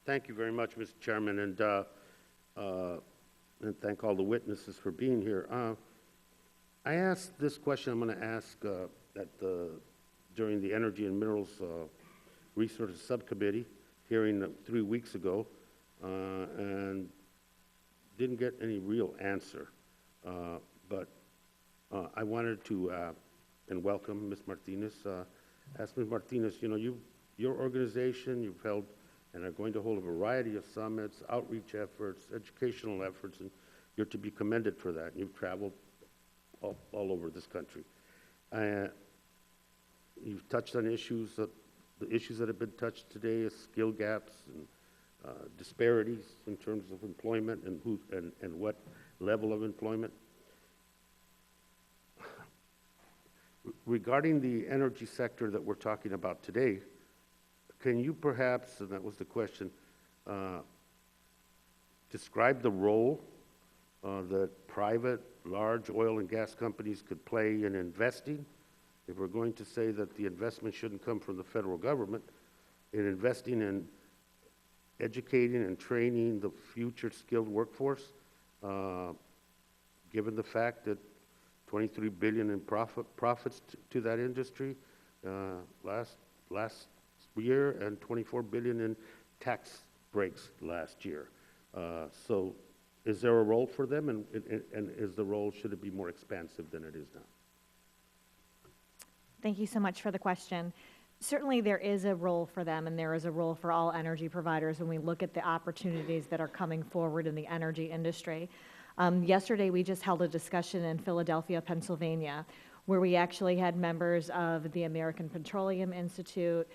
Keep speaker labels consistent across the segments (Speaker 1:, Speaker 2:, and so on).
Speaker 1: Thank you very much, Mr. Chairman, and thank all the witnesses for being here. I asked this question I'm going to ask during the Energy and Minerals Resources Subcommittee hearing 3 weeks ago, and didn't get any real answer. But I wanted to, and welcome Ms. Martinez, ask Ms. Martinez, your organization, you've held and are going to hold a variety of summits, outreach efforts, educational efforts, and you're to be commended for that. You've traveled all over this country. You've touched on issues, the issues that have been touched today is skill gaps and disparities in terms of employment and what level of employment. Regarding the energy sector that we're talking about today, can you perhaps, and that was the question, describe the role that private, large oil and gas companies could play in investing? If we're going to say that the investment shouldn't come from the federal government, in investing in educating and training the future skilled workforce, given the fact that $23 billion in profits to that industry last year, and $24 billion in tax breaks last year. So is there a role for them, and is the role, should it be more expansive than it is now?
Speaker 2: Thank you so much for the question. Certainly there is a role for them, and there is a role for all energy providers when we look at the opportunities that are coming forward in the energy industry. Yesterday we just held a discussion in Philadelphia, Pennsylvania, where we actually had members of the American Petroleum Institute,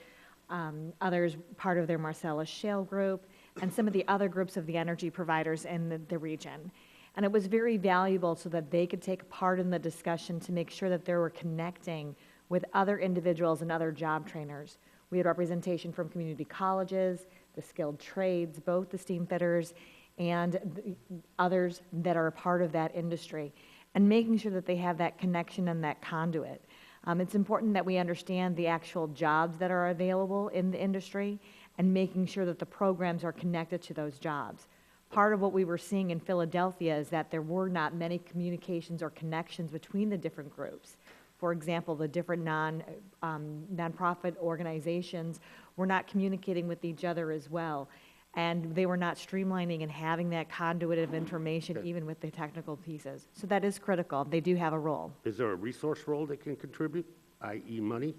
Speaker 2: others part of their Marcellus Shale group, and some of the other groups of the energy providers in the region. And it was very valuable so that they could take part in the discussion to make sure that they were connecting with other individuals and other job trainers. We had representation from community colleges, the skilled trades, both the steam fitters and others that are a part of that industry, and making sure that they have that connection and that conduit. It's important that we understand the actual jobs that are available in the industry and making sure that the programs are connected to those jobs. Part of what we were seeing in Philadelphia is that there were not many communications or connections between the different groups. For example, the different nonprofit organizations were not communicating with each other as well, and they were not streamlining and having that conduit of information,
Speaker 1: Okay.
Speaker 2: even with the technical pieces. So that is critical. They do have a role.
Speaker 1: Is there a resource role they can contribute, i.e. money?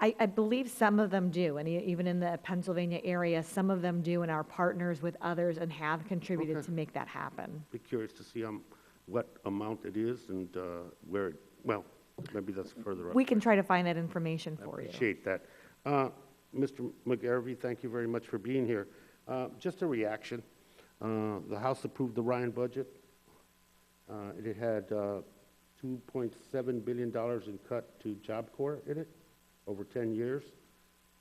Speaker 2: I believe some of them do, and even in the Pennsylvania area, some of them do and are partners with others and have contributed to make that happen.
Speaker 1: Be curious to see what amount it is and where, well, maybe that's further up.
Speaker 2: We can try to find that information for you.
Speaker 1: I appreciate that. Mr. McGarvey, thank you very much for being here. Just a reaction. The House approved the Ryan budget. It had $2.7 billion in cut to Job Corps in it over 10 years.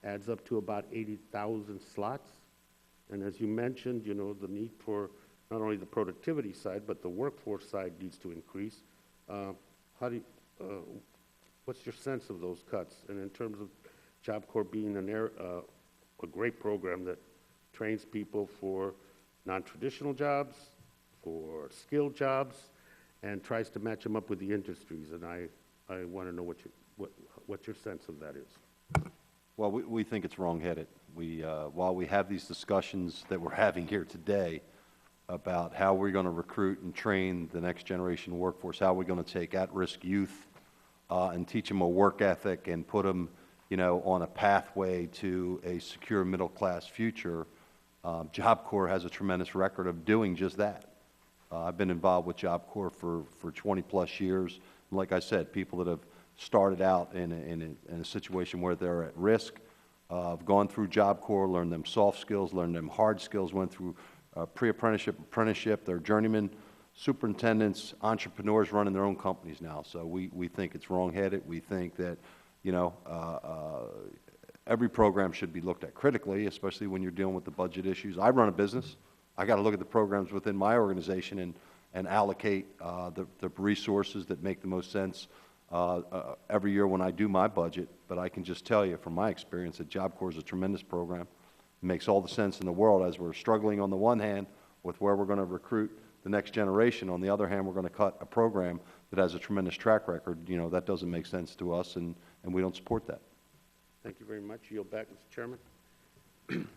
Speaker 1: Adds up to about 80,000 slots. And as you mentioned, the need for not only the productivity side, but the workforce side needs to increase. What's your sense of those cuts? And in terms of Job Corps being a great program that trains people for non-traditional jobs, for skilled jobs, and tries to match them up with the industries. And I want to know what your sense of that is.
Speaker 3: Well, we think it's wrong-headed. While we have these discussions that we're having here today about how we're going to recruit and train the next generation workforce, how we're going to take at-risk youth and teach them a work ethic and put them, on a pathway to a secure middle-class future, Job Corps has a tremendous record of doing just that. I've been involved with Job Corps for 20-plus years. Like I said, people that have started out in a situation where they're at risk, have gone through Job Corps, learned them soft skills, learned them hard skills, went through pre-apprenticeship, apprenticeship, they're journeymen, superintendents, entrepreneurs running their own companies now. So we think it's wrong-headed. We think that, every program should be looked at critically, especially when you're dealing with the budget issues. I run a business. I got to look at the programs within my organization and allocate the resources that make the most sense every year when I do my budget. But I can just tell you from my experience that Job Corps is a tremendous program. It makes all the sense in the world as we're struggling on the one hand with where we're going to recruit the next generation. On the other hand, we're going to cut a program that has a tremendous track record. You know, that doesn't make sense to us, and we don't support that.
Speaker 1: Thank you very much. Yield back, Mr. Chairman.